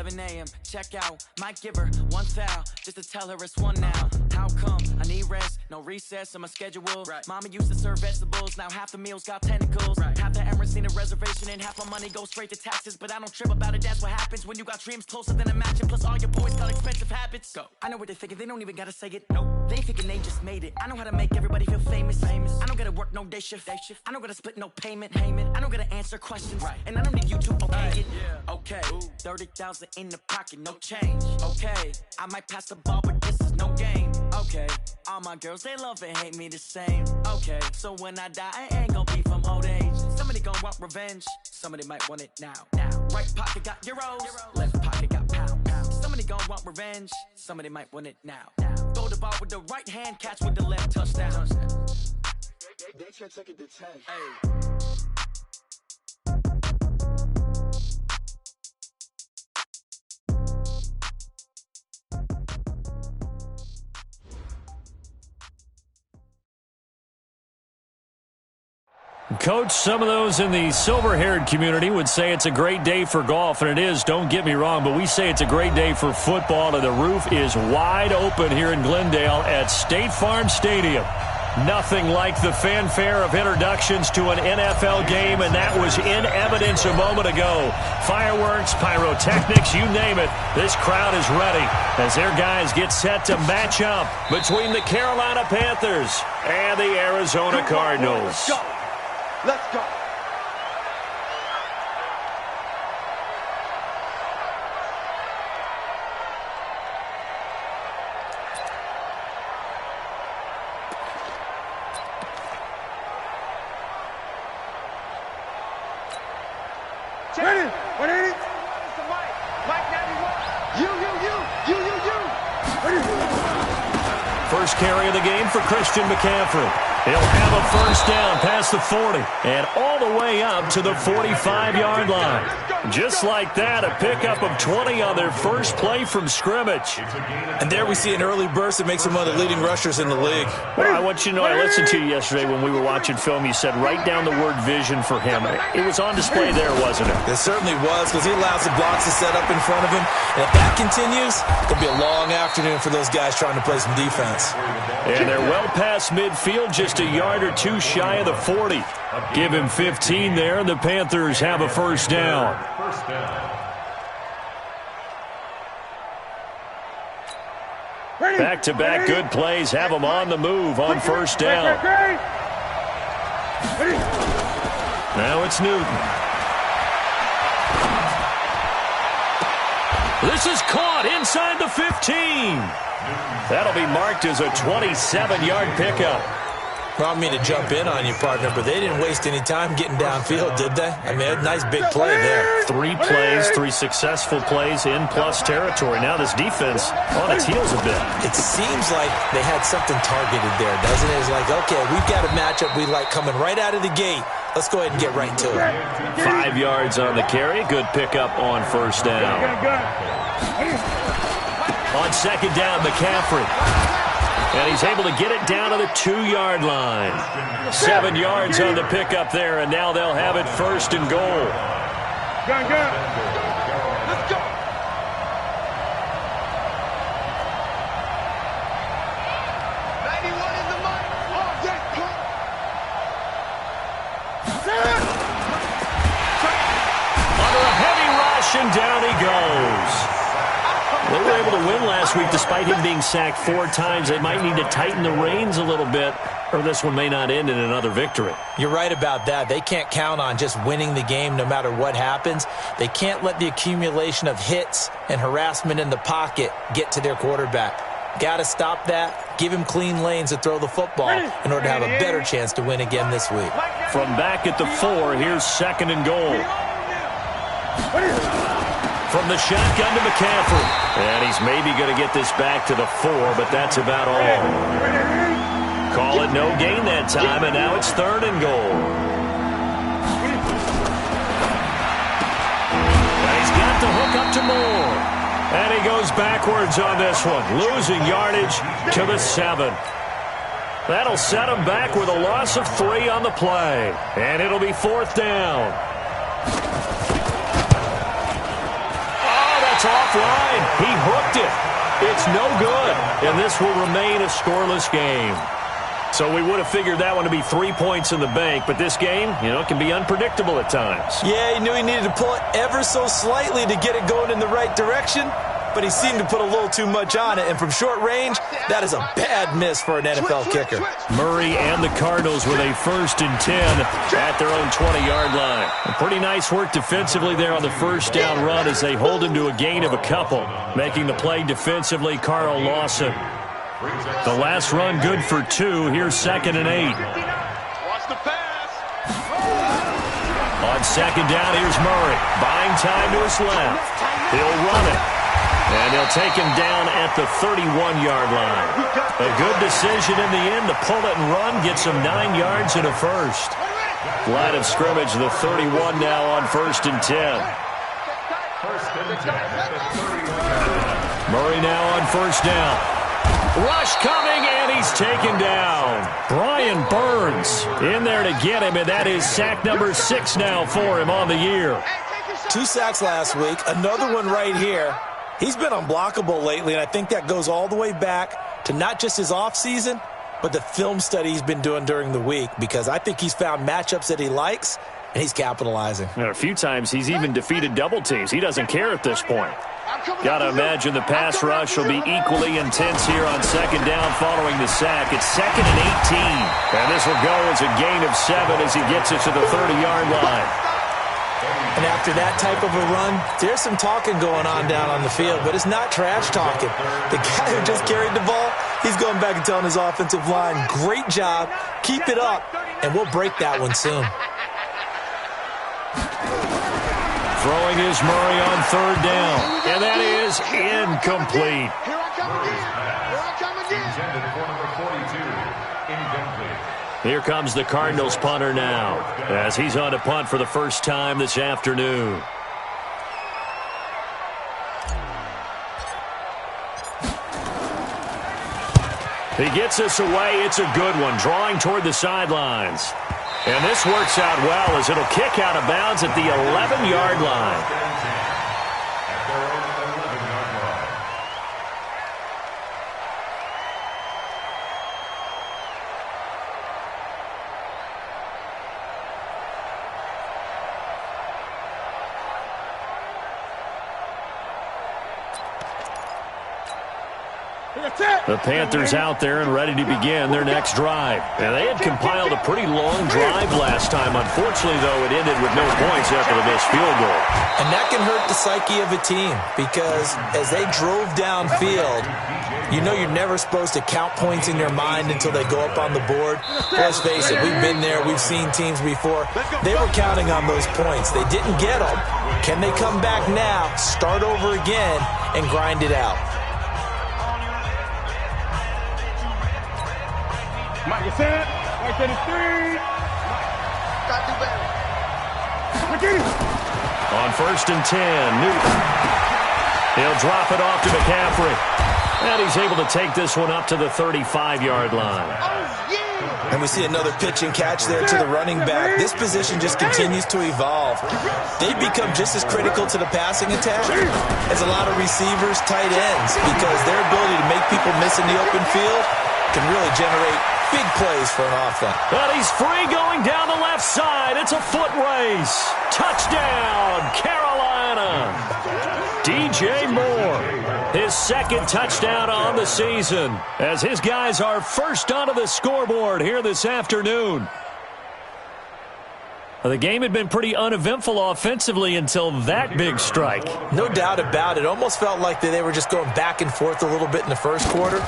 11 a.m. Check out, might give her one foul just to tell her it's one now. How come? I need rest, no recess on my schedule. Right. Mama used to serve vegetables, now half the meals got tentacles. Right. Half the Emirates need a reservation and half my money goes straight to taxes. But I don't trip about it, that's what happens when you got dreams closer than a match. Plus all your boys got expensive habits. Go. I know what they're thinking, they don't even gotta say it. Nope. They thinking they just made it. I know how to make everybody feel famous. I don't gotta work no day shift. I don't gotta split no payment. I don't gotta answer questions. Right. And I don't need you to okay it. Yeah. Okay. 30,000 in the pocket, no change. Okay. I might pass the ball, but this is no game. Okay. All my girls, they love and hate me the same. Okay. So when I die, I ain't gonna be from old age. Somebody gon' want revenge. Somebody might want it now. Right pocket got euros. Left pocket got pound. Somebody gon' want revenge. Somebody might want it now. Throw the ball with the right hand, catch with the left, touchdown. They can't take it to 10. Hey. Coach, some of those in the silver-haired community would say it's a great day for golf, and it is, don't get me wrong, but we say it's a great day for football, and the roof is wide open here in Glendale at State Farm Stadium. Nothing like the fanfare of introductions to an NFL game, and that was in evidence a moment ago. Fireworks, pyrotechnics, you name it. This crowd is ready as their guys get set to match up between the Carolina Panthers and the Arizona Cardinals. Let's go. Ready? 180. Mike 91. You. Ready? First carry of the game for Christian McCaffrey. He'll have a first down past the 40 and all the way up to the 45-yard line. Just like that, a pickup of 20 on their first play from scrimmage. And there we see an early burst that makes him one of the leading rushers in the league. Well, I want you to know, I listened to you yesterday when we were watching film. You said write down the word vision for him. It was on display there, wasn't it? It certainly was, because he allows the blocks to set up in front of him. And if that continues, it'll be a long afternoon for those guys trying to play some defense. And they're well past midfield, just a yard or two shy of the 40. Give him 15 there, and the Panthers have a first down. Back-to-back good plays have them on the move on first down. Now it's Newton. This is caught inside the 15. That'll be marked as a 27-yard pickup. Brought me to jump in on you, partner, but they didn't waste any time getting downfield, did they? I mean, a nice big play there. 3 plays, 3 successful plays in plus territory. Now this defense on its heels a bit. It seems like they had something targeted there, doesn't it? It's like, okay, we've got a matchup we like coming right out of the gate. Let's go ahead and get right to it. 5 yards on the carry. Good pickup on first down. On second down, McCaffrey. And he's able to get it down to the 2-yard line. 7 yards on the pickup there, and now they'll have it first and goal. Let's go. Under a heavy rush, and down he goes. They were able to win last week despite him being sacked 4 times. They might need to tighten the reins a little bit, or this one may not end in another victory. You're right about that. They can't count on just winning the game no matter what happens. They can't let the accumulation of hits and harassment in the pocket get to their quarterback. Got to stop that. Give him clean lanes to throw the football in order to have a better chance to win again this week. From back at the 4, here's second and goal. From the shotgun to McCaffrey. And he's maybe going to get this back to the 4, but that's about all. Call it no gain that time, and now it's third and goal. And he's got the hook up to Moore. And he goes backwards on this one, losing yardage to the 7. That'll set him back with a loss of 3 on the play. And it'll be fourth down. It's offline. He hooked it. It's no good, and this will remain a scoreless game. So we would have figured that one to be 3 points in the bank, but this game, can be unpredictable at times. Yeah, he knew he needed to pull it ever so slightly to get it going in the right direction, but he seemed to put a little too much on it, and from short range, that is a bad miss for an NFL kicker. Murray and the Cardinals with a 1st and 10 at their own 20-yard line. A pretty nice work defensively there on the first down run as they hold him to a gain of a couple. Making the play defensively, Carl Lawson. The last run good for 2. Here's 2nd and 8. Watch the pass. On 2nd down, here's Murray. Buying time to his left. He'll run it. And he'll take him down at the 31-yard line. A good decision in the end to pull it and run. Gets him 9 yards and a first. Line of scrimmage, the 31 now on 1st and 10. Murray now on 1st down. Rush coming, and he's taken down. Brian Burns in there to get him, and that is sack number 6 now for him on the year. 2 sacks last week, another one right here. He's been unblockable lately, and I think that goes all the way back to not just his offseason, but the film study he's been doing during the week, because I think he's found matchups that he likes, and he's capitalizing. And a few times he's even defeated double teams. He doesn't care at this point. Got to imagine the pass rush will be equally intense here on 2nd down following the sack. It's 2nd and 18. And this will go as a gain of 7 as he gets it to the 30-yard line. And after that type of a run, there's some talking going on down on the field, but it's not trash talking. The guy who just carried the ball, he's going back and telling his offensive line, great job, keep it up, and we'll break that one soon. Throwing is Murray on 3rd down, and that is incomplete. Here I come again. Here I come again. Intended for number 42, incomplete. Here comes the Cardinals punter now, as he's on to punt for the first time this afternoon. He gets us away. It's a good one, drawing toward the sidelines. And this works out well as it'll kick out of bounds at the 11-yard line. The Panthers out there and ready to begin their next drive. And they had compiled a pretty long drive last time. Unfortunately, though, it ended with no points after the missed field goal. And that can hurt the psyche of a team because as they drove downfield, you know you're never supposed to count points in your mind until they go up on the board. Let's face it, we've been there. We've seen teams before. They were counting on those points. They didn't get them. Can they come back now, start over again, and grind it out? Mike, you set. Mike, set it 3. Got to do better. On 1st and 10, Newton. He'll drop it off to McCaffrey. And he's able to take this one up to the 35-yard line. And we see another pitch and catch there to the running back. This position just continues to evolve. They become just as critical to the passing attack as a lot of receivers, tight ends, because their ability to make people miss in the open field can really generate big plays for an offense. But he's free going down the left side. It's a foot race. Touchdown, Carolina. DJ Moore, his 2nd touchdown on the season, as his guys are first onto the scoreboard here this afternoon. The game had been pretty uneventful offensively until that big strike. No doubt about it. Almost felt like they were just going back and forth a little bit in the first quarter.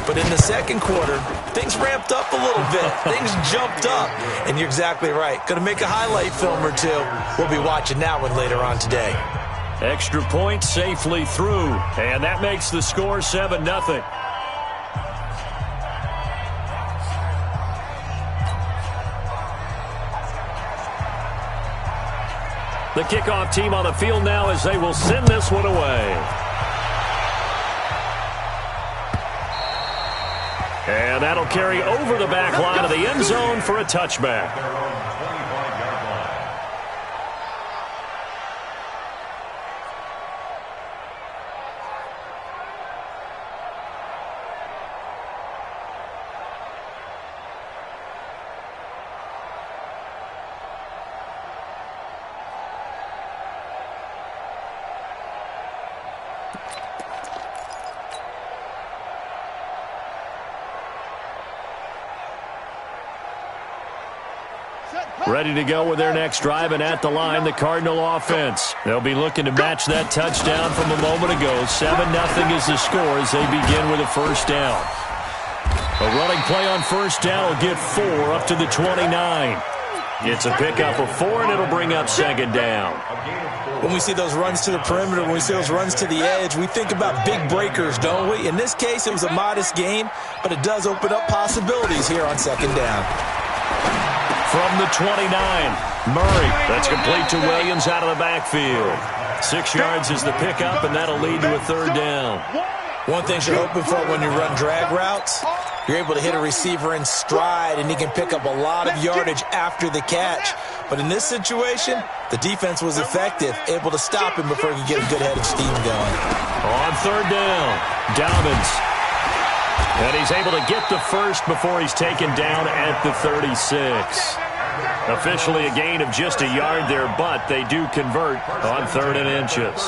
But in the second quarter, things ramped up a little bit. Things jumped up. And you're exactly right. Going to make a highlight film or two. We'll be watching that one later on today. Extra point safely through. And that makes the score 7-0. The kickoff team on the field now as they will send this one away. And that'll carry over the back line of the end zone for a touchback. Ready to go with their next drive, and at the line, the Cardinal offense. They'll be looking to match that touchdown from a moment ago. 7-0 is the score as they begin with a first down. A running play on first down will get 4 up to the 29. It's a pickup of 4, and it'll bring up second down. When we see those runs to the perimeter, when we see those runs to the edge, we think about big breakers, don't we? In this case, it was a modest gain, but it does open up possibilities here on second down. From the 29, Murray. That's complete to Williams out of the backfield. 6 yards is the pickup, and that'll lead to a third down. One thing you're hoping for when you run drag routes, you're able to hit a receiver in stride, and he can pick up a lot of yardage after the catch. But in this situation, the defense was effective, able to stop him before he could get a good head of steam going. On third down, Dobbins. And he's able to get the first before he's taken down at the 36. Officially a gain of just a yard there, but they do convert on 3rd and inches.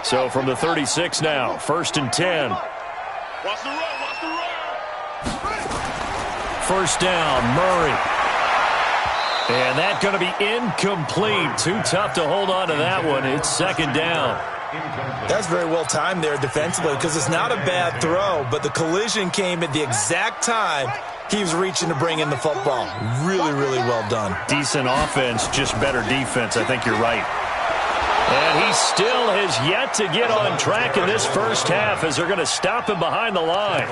So from the 36 now, 1st and 10. Watch the run, watch the run. First down, Murray. And that's going to be incomplete. Too tough to hold on to that one. It's second down. That's very well timed there defensively because it's not a bad throw, but the collision came at the exact time he was reaching to bring in the football. Really, really well done. Decent offense, just better defense. I think you're right. And he still has yet to get on track in this first half as they're going to stop him behind the line.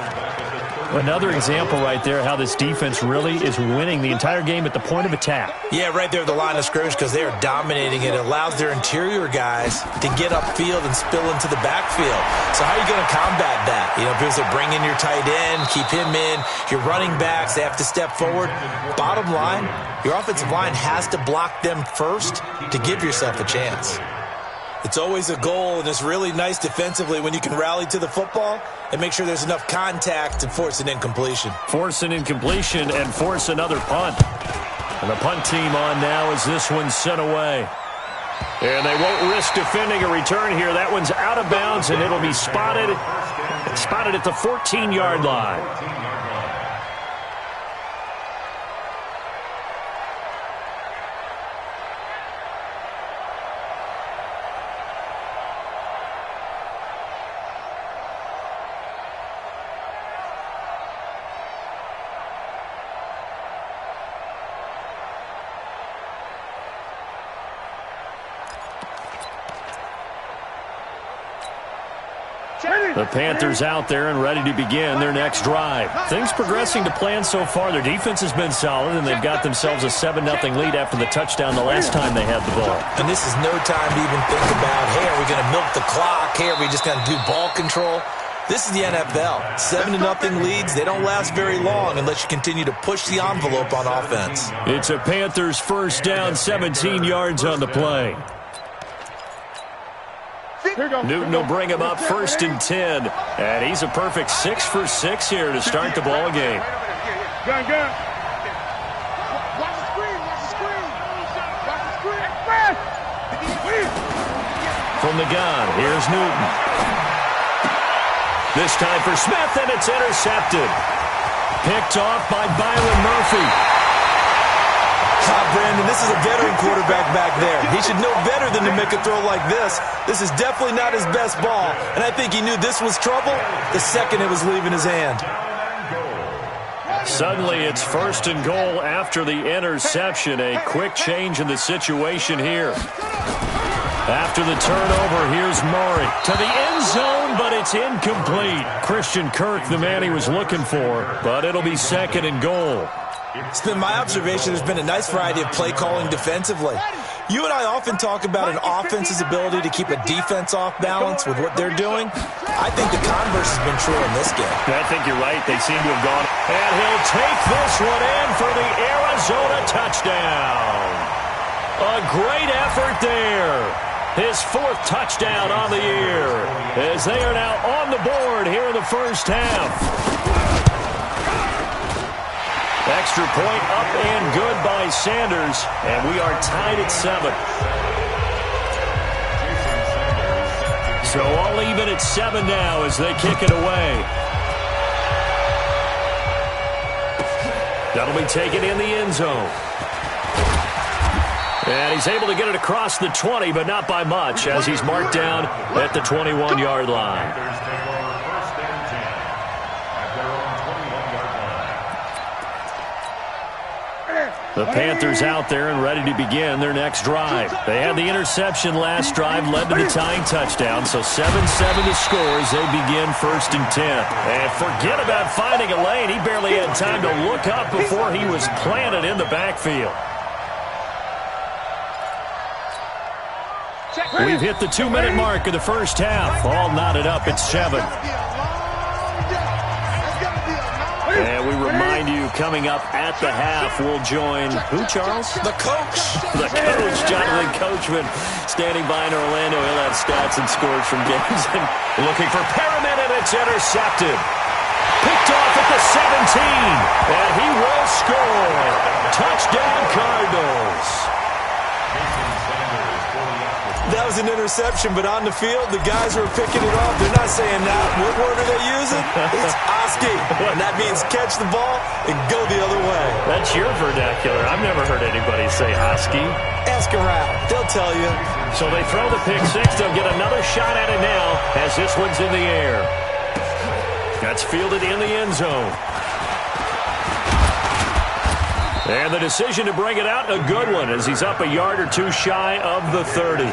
Another example right there how this defense really is winning the entire game at the point of attack. Yeah, right there at the line of scrimmage because they are dominating it. It allows their interior guys to get upfield and spill into the backfield. So how are you going to combat that? You know, because they bring in your tight end, keep him in, your running backs, they have to step forward. Bottom line, your offensive line has to block them first to give yourself a chance. It's always a goal, and it's really nice defensively when you can rally to the football and make sure there's enough contact to force an incompletion. Force an incompletion and force another punt. And the punt team on now as this one's sent away. And they won't risk defending a return here. That one's out of bounds, and it'll be spotted at the 14-yard line. The Panthers out there and ready to begin their next drive. Things progressing to plan so far. Their defense has been solid, and they've got themselves a 7-0 lead after the touchdown the last time they had the ball. And this is no time to even think about, hey, are we going to milk the clock? Hey, are we just going to do ball control? This is the NFL. 7-0 leads, they don't last very long unless you continue to push the envelope on offense. It's a Panthers first down, 17 yards on the play. Newton will bring him up 1st and 10. And he's a perfect 6 for 6 here to start the ball game. Gun. Watch the screen, watch the screen. Watch the screen. From the gun, here's Newton. This time for Smith, and it's intercepted. Picked off by Byron Murphy. Brandon, this is a veteran quarterback back there. He should know better than to make a throw like this. This is definitely not his best ball, and I think he knew this was trouble the second it was leaving his hand. Suddenly, it's 1st and goal after the interception. A quick change in the situation here. After the turnover, here's Murray to the end zone, but it's incomplete. Christian Kirk, the man he was looking for, but it'll be 2nd and goal. It's been my observation there's been a nice variety of play calling defensively. You and I often talk about an offense's ability to keep a defense off balance with what they're doing. I think the converse has been true in this game. I think you're right. They seem to have gone. And he'll take this one in for the Arizona touchdown. A great effort there. His 4th touchdown on the year as they are now on the board here in the first half. Extra point up and good by Sanders, and we are tied at 7. So all even at 7 now as they kick it away. That'll be taken in the end zone. And he's able to get it across the 20, but not by much, as he's marked down at the 21-yard line. The Panthers out there and ready to begin their next drive. They had the interception last drive, led to the tying touchdown, so 7-7 to score as they begin 1st and 10. And forget about finding a lane. He barely had time to look up before he was planted in the backfield. We've hit the 2-minute mark of the first half. All knotted up at 7. And we remind you, coming up at the half, we'll join who, Charles? The coach. The coach, Jonathan Coachman, standing by in Orlando. He'll have stats and scores from games. And looking for Perriman, and it's intercepted. Picked off at the 17. And he will score. Touchdown, Cardinals. That was an interception, but on the field, the guys who are picking it off, they're not saying that. What word are they using? It's Oski. And that means catch the ball and go the other way. That's your vernacular. I've never heard anybody say Oski. Ask around. They'll tell you. So they throw the pick six. They'll get another shot at it now as this one's in the air. That's fielded in the end zone. And the decision to bring it out, a good one, as he's up a yard or two shy of the 30.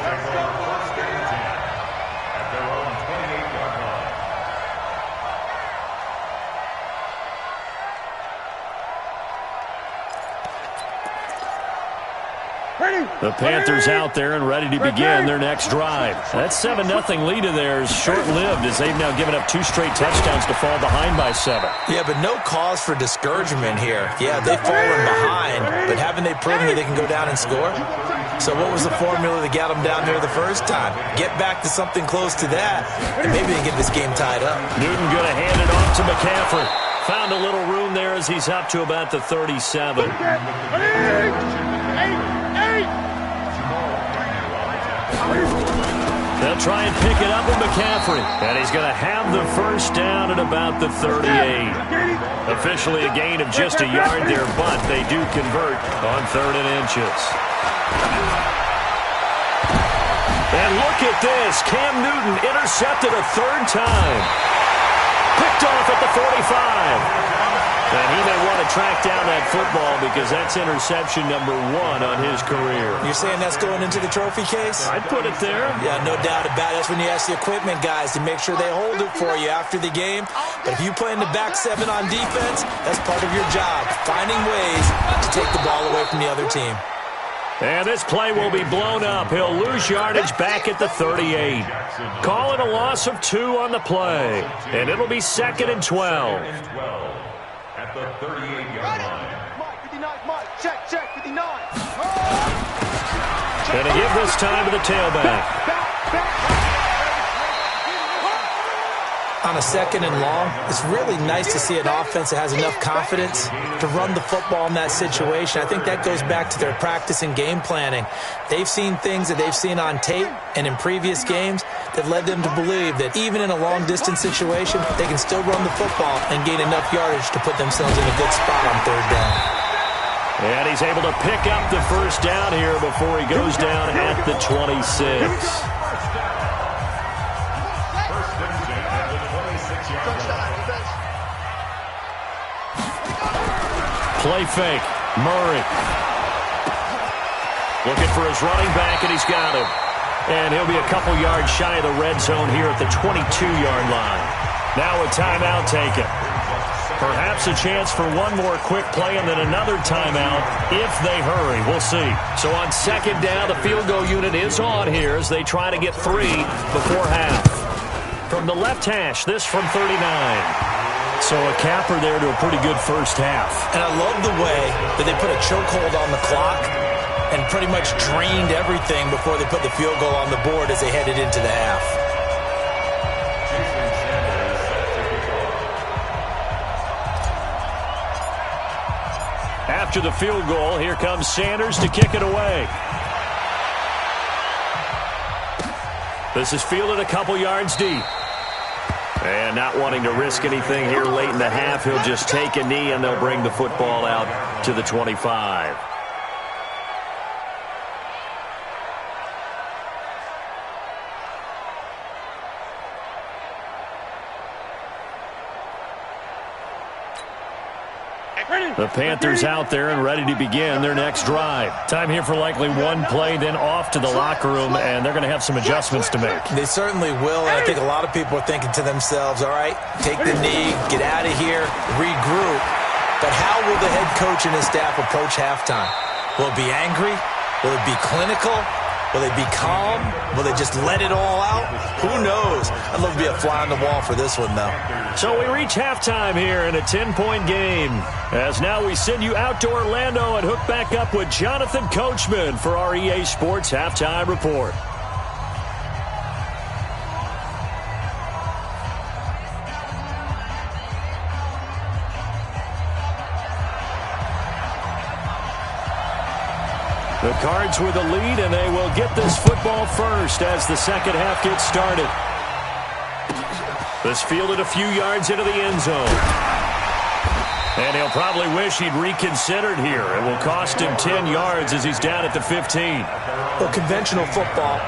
The Panthers out there and ready to begin their next drive. That 7-0 lead of theirs short-lived as they've now given up 2 straight touchdowns to fall behind by 7. Yeah, but no cause for discouragement here. Yeah, they've fallen behind, but haven't they proven that they can go down and score? So what was the formula that got them down there the first time? Get back to something close to that, and maybe they get this game tied up. Newton going to hand it off to McCaffrey. Found a little room there as he's up to about the 37. They'll try and pick it up with McCaffrey. And he's going to have the first down at about the 38. Officially a gain of just a yard there, but they do convert on 3rd and inches. And look at this. Cam Newton intercepted a 3rd time. Picked off at the 45. And he may want to track down that football because that's interception number 1 on his career. You're saying that's going into the trophy case? I'd put it there. Yeah, no doubt about it. That's when you ask the equipment guys to make sure they hold it for you after the game. But if you play in the back 7 on defense, that's part of your job, finding ways to take the ball away from the other team. And this play will be blown up. He'll lose yardage back at the 38. Call it a loss of 2 on the play. And it'll be 2nd and 12. At the 38-yard line. Mike, 59, Mike, check, 59. And to give this time to the tailback. On a 2nd and long, it's really nice to see an offense that has enough confidence to run the football in that situation. I think that goes back to their practice and game planning. They've seen things that they've seen on tape and in previous games that led them to believe that even in a long-distance situation, they can still run the football and gain enough yardage to put themselves in a good spot on 3rd down. And he's able to pick up the first down here before he goes down at the 26. Play fake. Murray. Looking for his running back, and he's got him. And he'll be a couple yards shy of the red zone here at the 22-yard line. Now a timeout taken. Perhaps a chance for one more quick play and then another timeout if they hurry. We'll see. So on 2nd down, the field goal unit is on here as they try to get 3 before half. From the left hash, this from 39. So a capper there to a pretty good first half. And I love the way that they put a chokehold on the clock and pretty much drained everything before they put the field goal on the board as they headed into the half. After the field goal, here comes Sanders to kick it away. This is fielded a couple yards deep. And not wanting to risk anything here late in the half, he'll just take a knee, and they'll bring the football out to the 25. The Panthers out there and ready to begin their next drive. Time here for likely one play, then off to the locker room, and they're going to have some adjustments to make. They certainly will, and I think a lot of people are thinking to themselves, all right, take the knee, get out of here, regroup. But how will the head coach and his staff approach halftime? Will it be angry? Will it be clinical? Will they be calm? Will they just let it all out? Who knows? I'd love to be a fly on the wall for this one, though. So we reach halftime here in a 10-point game. As now we send you out to Orlando and hook back up with Jonathan Coachman for our EA Sports Halftime Report. The Cards with the lead, and they will get this football first as the second half gets started. This fielded a few yards into the end zone. And he'll probably wish he'd reconsidered here. It will cost him 10 yards as he's down at the 15. Well, conventional football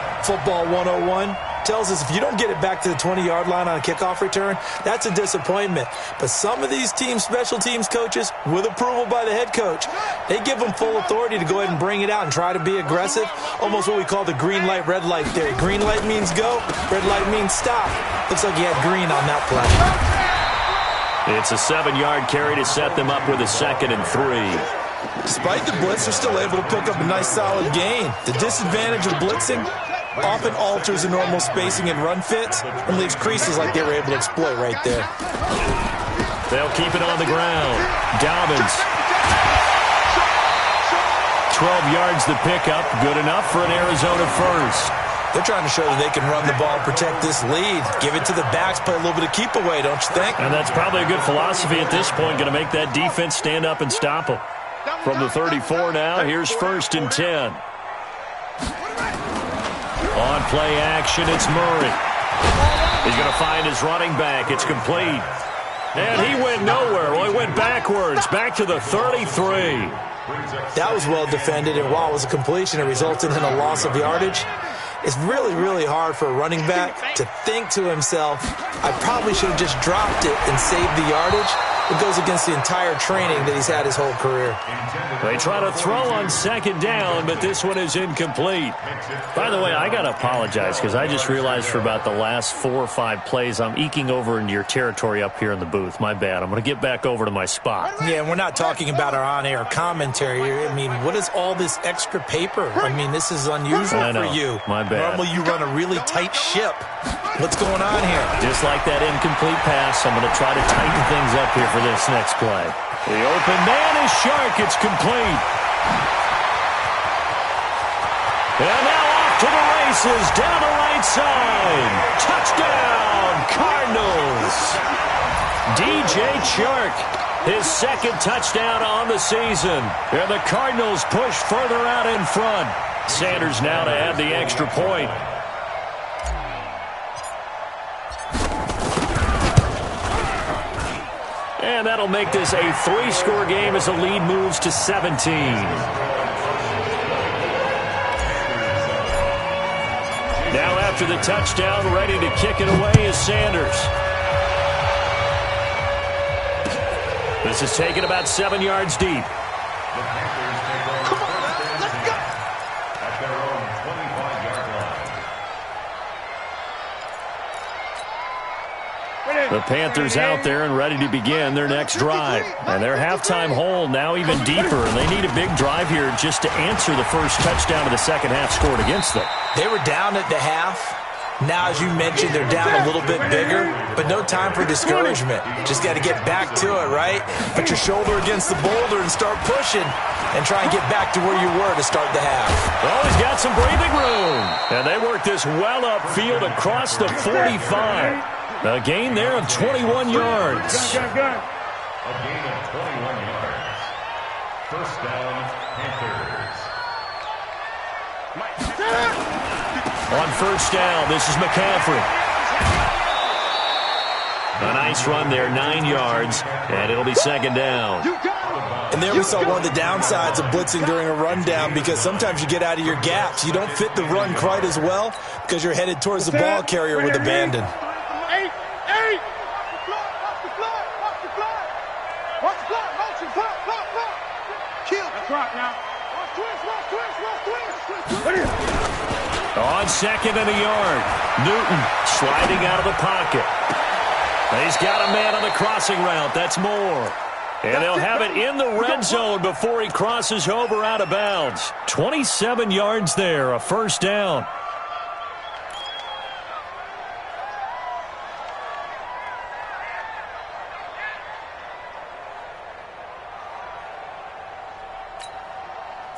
101, tells us if you don't get it back to the 20-yard line on a kickoff return, that's a disappointment. But some of these special teams coaches, with approval by the head coach, they give them full authority to go ahead and bring it out and try to be aggressive. Almost what we call the green light, red light theory. Green light means go, red light means stop. Looks like he had green on that play. It's a 7-yard carry to set them up with a 2nd and 3. Despite the blitz, they're still able to pick up a nice solid gain. The disadvantage of blitzing often alters the normal spacing and run fits and leaves creases like they were able to exploit right there. They'll keep it on the ground. Dobbins. 12 yards the pickup. Good enough for an Arizona first. They're trying to show that they can run the ball and protect this lead. Give it to the backs, play a little bit of keep away, don't you think? And that's probably a good philosophy at this point. Going to make that defense stand up and stop them. From the 34 now, here's 1st and 10. On play action, it's Murray. He's going to find his running back. It's complete. And he went nowhere. Well, he went backwards, back to the 33. That was well defended, and while it was a completion, it resulted in a loss of yardage. It's really, really hard for a running back to think to himself, I probably should have just dropped it and saved the yardage. It goes against the entire training that he's had his whole career. They try to throw on 2nd down, but this one is incomplete. By the way, I got to apologize because I just realized for about the last 4 or 5 plays, I'm eking over into your territory up here in the booth. My bad. I'm going to get back over to my spot. Yeah, and we're not talking about our on-air commentary here. I mean, what is all this extra paper? I mean, this is unusual for you. My bad. Normally you run a really tight ship. What's going on here? Just like that incomplete pass, I'm going to try to tighten things up here for this next play. The open man is Shark. It's complete. And now off to the races down the right side. Touchdown, Cardinals. DJ Chark, his 2nd touchdown on the season. And the Cardinals push further out in front. Sanders now to add the extra point. And that'll make this a 3-score game as the lead moves to 17. Now after the touchdown, ready to kick it away is Sanders. This is taken about 7 yards deep. The Panthers out there and ready to begin their next drive. And their halftime hole now even deeper, and they need a big drive here just to answer the first touchdown of the second half scored against them. They were down at the half. Now, as you mentioned, they're down a little bit bigger, but no time for discouragement. Just got to get back to it, right? Put your shoulder against the boulder and start pushing and try and get back to where you were to start the half. Well, he's got some breathing room. And they work this well upfield across the 45. A gain there of 21 yards. A gain of 21 yards. 1st down, Panthers. On first down, this is McCaffrey. A nice run there, 9 yards, and it'll be second down. And there we saw one of the downsides of blitzing during a rundown, because sometimes you get out of your gaps. You don't fit the run quite as well because you're headed towards the ball carrier with abandon. On second and a yard, Newton sliding out of the pocket. He's got a man on the crossing route. That's Moore. And they'll have it in the red zone before he crosses over out of bounds. 27 yards there, a first down.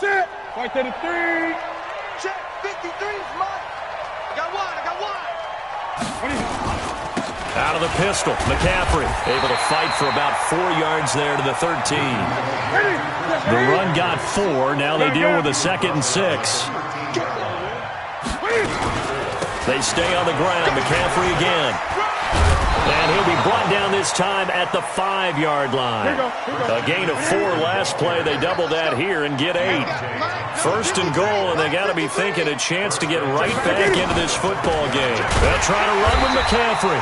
Check. Right to the 3. Check. 53 is mine. I got one. Out of the pistol, McCaffrey able to fight for about 4 yards there to the 13. The run got 4. Now they deal with a 2nd and 6. They stay on the ground. McCaffrey again. And he'll be brought down this time at the 5-yard line. A gain of 4 last play. They double that here and get 8. First and goal, and they got to be thinking a chance to get right back into this football game. They'll try to run with McCaffrey.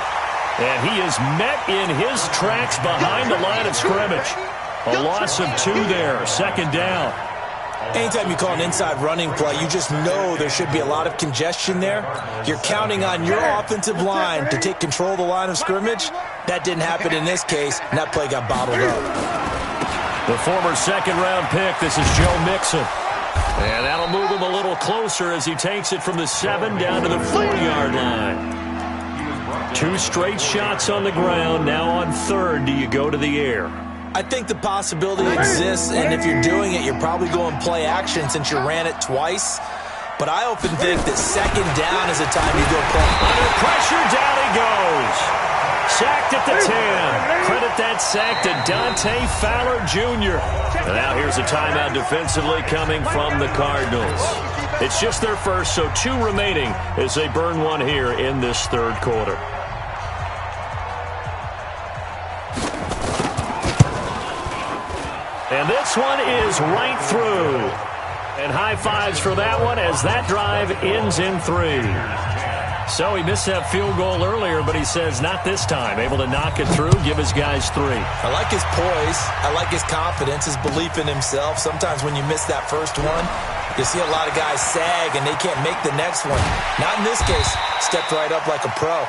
And he is met in his tracks behind the line of scrimmage. A loss of 2 there, second down. Anytime you call an inside running play, you just know there should be a lot of congestion there. You're counting on your offensive line to take control of the line of scrimmage. That didn't happen in this case, and that play got bottled up. The former second-round pick, this is Joe Mixon. And that'll move him a little closer as he takes it from the 7 down to the 4-yard line. 2 straight shots on the ground. Now on third, do you go to the air? I think the possibility exists, and if you're doing it, you're probably going play action since you ran it twice. But I often think that second down is a time you go play. Under pressure, down he goes. Sacked at the 10. Credit that sack to Dante Fowler Jr. And now here's a timeout defensively coming from the Cardinals. It's just their first, so 2 remaining as they burn one here in this third quarter. And this one is right through. And high fives for that one as that drive ends in 3. So he missed that field goal earlier, but he says not this time. Able to knock it through, give his guys 3. I like his poise. I like his confidence, his belief in himself. Sometimes when you miss that first one, you see a lot of guys sag and they can't make the next one. Not in this case. Stepped right up like a pro.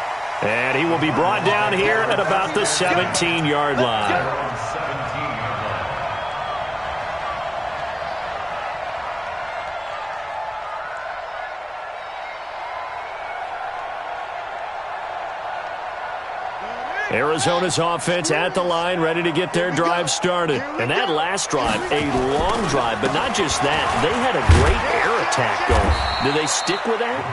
And he will be brought down here at about the 17-yard line. Arizona's offense at the line, ready to get their drive started. And that last drive, a long drive, but not just that. They had a great air attack going. Do they stick with that?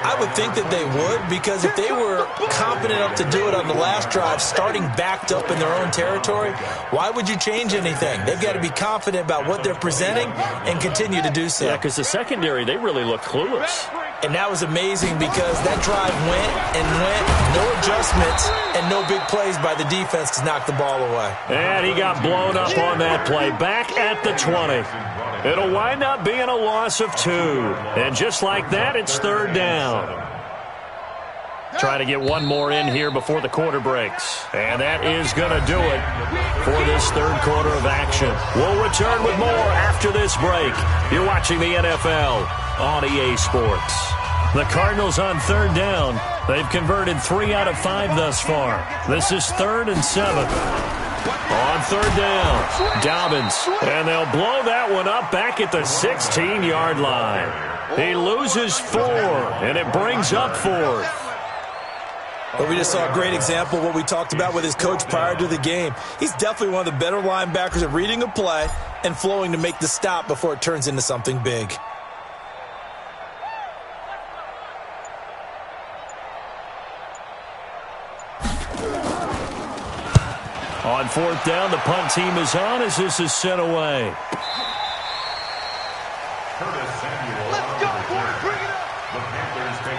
I would think that they would, because if they were confident enough to do it on the last drive, starting backed up in their own territory, why would you change anything? They've got to be confident about what they're presenting and continue to do so. Yeah, because the secondary, they really look clueless. And that was amazing because that drive went and went, no adjustments, and no big plays by the defense to knock the ball away. And he got blown up on that play. Back at the 20. It'll wind up being a loss of 2. And just like that, it's third down. Trying to get one more in here before the quarter breaks. And that is going to do it for this third quarter of action. We'll return with more after this break. You're watching the NFL on EA Sports. The Cardinals on third down. They've converted 3 out of 5 thus far. This is 3rd and 7. On third down, Dobbins. And they'll blow that one up back at the 16-yard line. He loses 4, and it brings up 4th. But we just saw a great example of what we talked about with his coach prior to the game. He's definitely one of the better linebackers at reading a play and flowing to make the stop before it turns into something big. On fourth down, the punt team is on as this is sent away. Let's go, boys. Bring it up. The Panthers take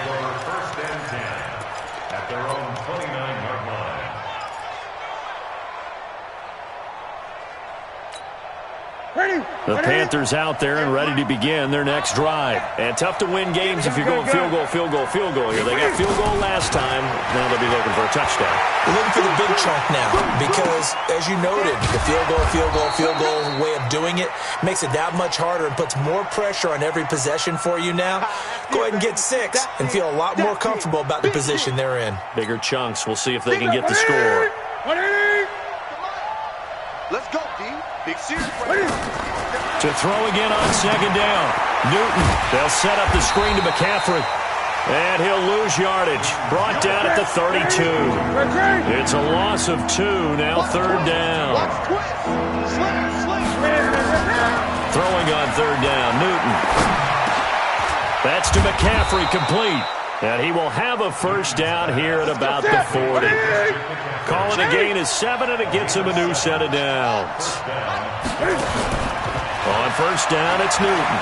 The Panthers out there and ready to begin their next drive. And tough to win games if you're going field goal, field goal, field goal here. They got field goal last time. Now they'll be looking for a touchdown. They're looking for the big chunk now because, as you noted, the field goal way of doing it makes it that much harder and puts more pressure on every possession for you now. Go ahead and get 6 and feel a lot more comfortable about the position they're in. Bigger chunks. We'll see if they can get the score. Let's go, D. Big series. To throw again on second down. Newton. They'll set up the screen to McCaffrey. And he'll lose yardage. Brought down at the 32. It's a loss of 2. Now third down. Throwing on third down. Newton. That's to McCaffrey, complete. And he will have a first down here at about the 40. Calling a gain of 7, and it gets him a new set of downs. On first down, it's Newton.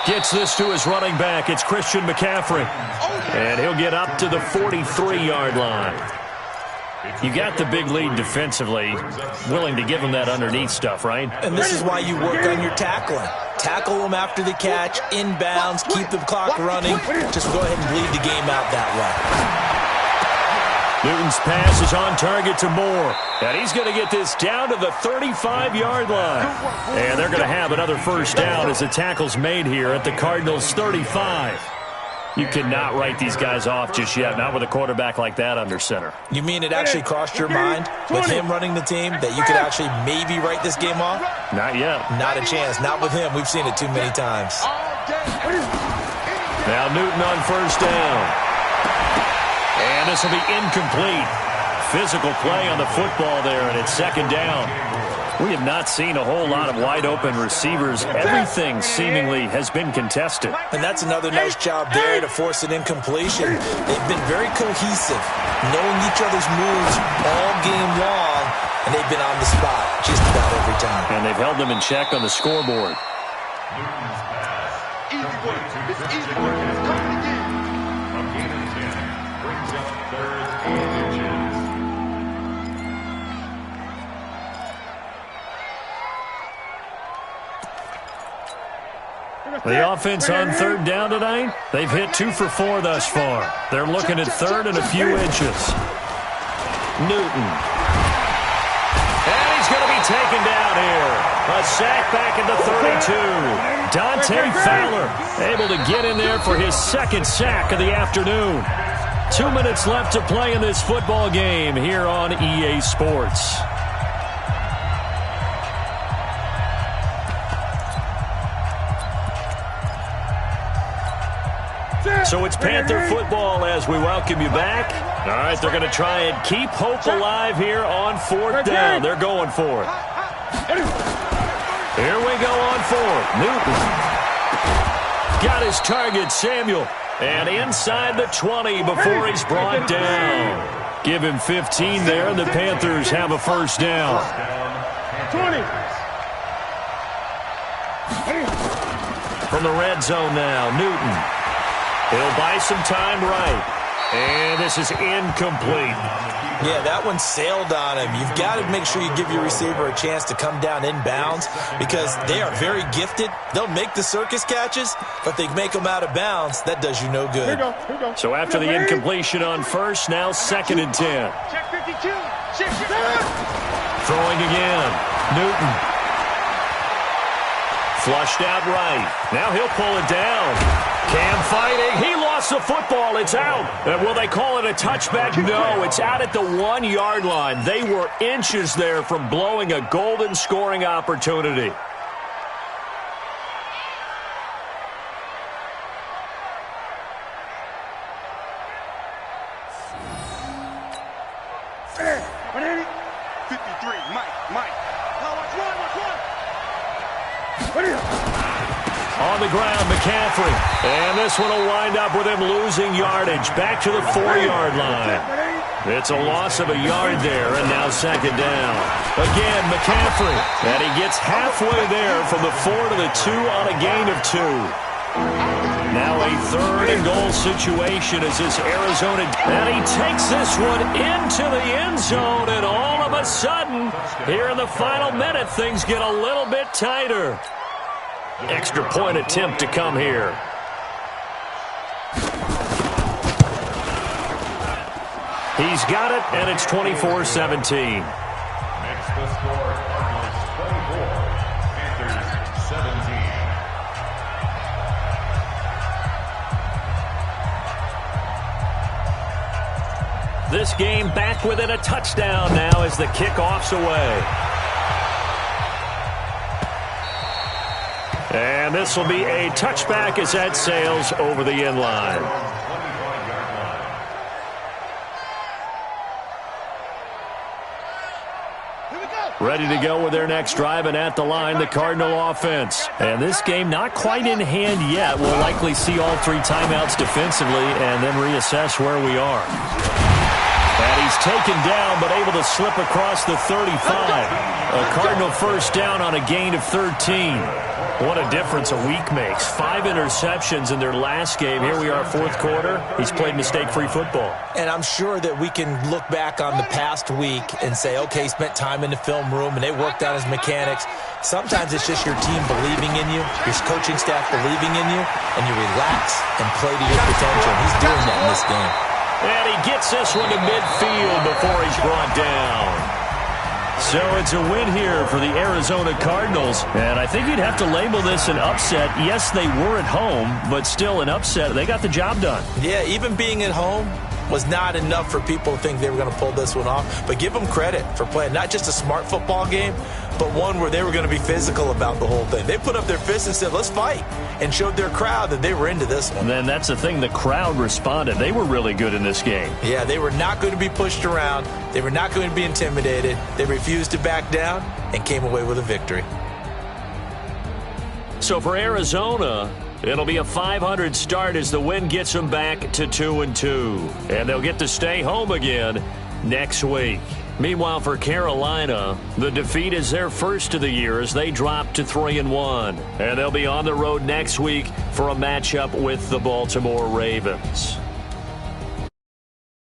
Gets this to his running back. It's Christian McCaffrey. And he'll get up to the 43-yard line. You got the big lead defensively. Willing to give him that underneath stuff, right? And this is why you work on your tackling. Tackle them after the catch, inbounds, keep the clock running. Just go ahead and bleed the game out that way. Newton's pass is on target to Moore. And he's going to get this down to the 35-yard line. And they're going to have another first down as the tackle's made here at the Cardinals' 35. You cannot write these guys off just yet, not with a quarterback like that under center. You mean it actually crossed your mind with him running the team that you could actually maybe write this game off? Not yet. Not a chance. Not with him. We've seen it too many times. Now Newton on first down. And this will be incomplete. Physical play on the football there, and it's second down. We have not seen a whole lot of wide-open receivers. Everything seemingly has been contested. And that's another nice job there to force an incompletion. They've been very cohesive, knowing each other's moves all game long, and they've been on the spot just about every time. And they've held them in check on the scoreboard. Easy work. It's easy work. It's coming again. A gain of 10 brings up third and inches. The offense on third down tonight, they've hit 2 for 4 thus far. They're looking at third and a few inches. Newton. And he's going to be taken down here. A sack back at the 32. Dante Fowler able to get in there for his second sack of the afternoon. 2 minutes left to play in this football game here on EA Sports. So it's Panther football as we welcome you back. All right, they're going to try and keep hope alive here on fourth down. They're going for it. Here we go on fourth. Newton got his target, Samuel. And inside the 20 before he's brought down. Give him 15 there, and the Panthers have a first down. 20. From the red zone now, Newton. He'll buy some time right. And this is incomplete. Yeah, that one sailed on him. You've got to make sure you give your receiver a chance to come down inbounds because they are very gifted. They'll make the circus catches, but they make them out of bounds. That does you no good. Here we go. So after the incompletion on first, now second and 10. Check 52. Check. Throwing again. Newton. Flushed out right. Now he'll pull it down. Cam fighting. He lost the football. It's out. And will they call it a touchback? No, it's out at the 1-yard line. They were inches there from blowing a golden scoring opportunity. On the ground, McCaffrey. And this one will wind up with him losing yardage. Back to the 4-yard line. It's a loss of a yard there, and now second down. Again, McCaffrey. And he gets halfway there from the 4 to the 2 on a gain of 2. Now a third and goal situation as this Arizona. And he takes this one into the end zone, and all of a sudden, Here in the final minute, things get a little bit tighter. Extra point attempt to come here. He's got it, and it's 24-17. Makes the score Cardinals 24, Panthers 17. This game back within a touchdown now as the kickoff's away. And this will be a touchback as that sails over the end line. Ready to go with their next drive, and at the line, the Cardinal offense. And this game not quite in hand yet. We'll likely see all 3 timeouts defensively and then reassess where we are. And he's taken down, but able to slip across the 35. A Cardinal first down on a gain of 13. What a difference a week makes. 5 interceptions in their last game. Here we are, 4th quarter. He's played mistake-free football. And I'm sure that we can look back on the past week and say, okay, he spent time in the film room and they worked out his mechanics. Sometimes it's just your team believing in you, your coaching staff believing in you, and you relax and play to your potential. He's doing that in this game. And he gets this one to midfield before he's brought down. So it's a win here for the Arizona Cardinals. And I think you'd have to label this an upset. Yes, they were at home, but still an upset. They got the job done. Yeah, even being at home was not enough for people to think they were going to pull this one off. But give them credit for playing not just a smart football game, but one where they were going to be physical about the whole thing. They put up their fists and said, let's fight, and showed their crowd that they were into this one. And then that's the thing, the crowd responded. They were really good in this game. Yeah, they were not going to be pushed around. They were not going to be intimidated. They refused to back down and came away with a victory. So for Arizona, it'll be a .500 start as the win gets them back to 2-2. And they'll get to stay home again next week. Meanwhile, for Carolina, the defeat is their first of the year as they drop to 3-1. And they'll be on the road next week for a matchup with the Baltimore Ravens.